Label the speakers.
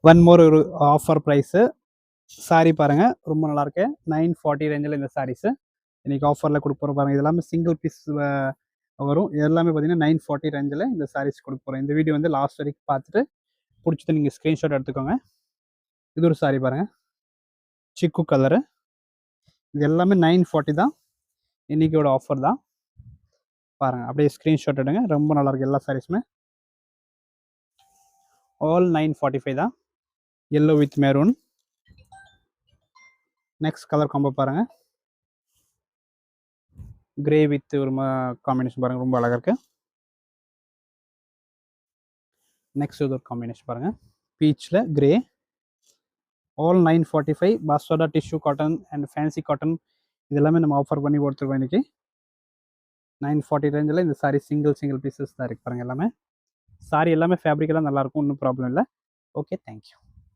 Speaker 1: One more ஒரு offer price. Sorry பாருங்க, ரொம்ப நல்லா இருக்கு. 940 ரேஞ்சில் இந்த சாரீஸ் இன்னைக்கு ஆஃபரில் கொடுக்க போகிறோம் பாருங்க. இது எல்லாமே சிங்கிள் பீஸ் வரும். இது எல்லாமே பார்த்தீங்கன்னா 940 ரேஞ்சில் இந்த சாரீஸ் கொடுக்க போகிறோம். இந்த வீடியோ வந்து லாஸ்ட் வரைக்கும் பார்த்துட்டு பிடிச்சது நீங்கள் ஸ்க்ரீன்ஷாட் எடுத்துக்கோங்க. இது ஒரு சாரி பாருங்க, சிக்கு கலரு. இது எல்லாமே 940 தான், இன்னைக்கோட ஆஃபர் தான் பாருங்க. அப்படியே ஸ்க்ரீன்ஷாட் எடுங்க. ரொம்ப நல்லா இருக்கு எல்லா சாரீஸுமே. ஆல் 945 தான். Yellow with maroon. Next colour combo பாருங்க, கிரே வித் ஒரு காம்பினேஷன் பாருங்க, ரொம்ப அழகா இருக்கு. நெக்ஸ்ட் இது ஒரு காம்பினேஷன் பாருங்க, பீச்ல கிரே. ஆல் 945. பாஸ்வாடா tissue cotton and fancy cotton இது எல்லாமே நம்ம ஆஃபர் பண்ணி கொடுத்துருக்கோம் இன்னைக்கு. 940 ரேஞ்சில் இந்த சாரி சிங்கிள் பீசஸ் தான் இருக்கு பாருங்க. எல்லாமே சாரி எல்லாமே ஃபேப்ரிக் எல்லாம் நல்லா இருக்கும், ஒன்றும் ப்ராப்ளம் இல்லை. Okay, thank you.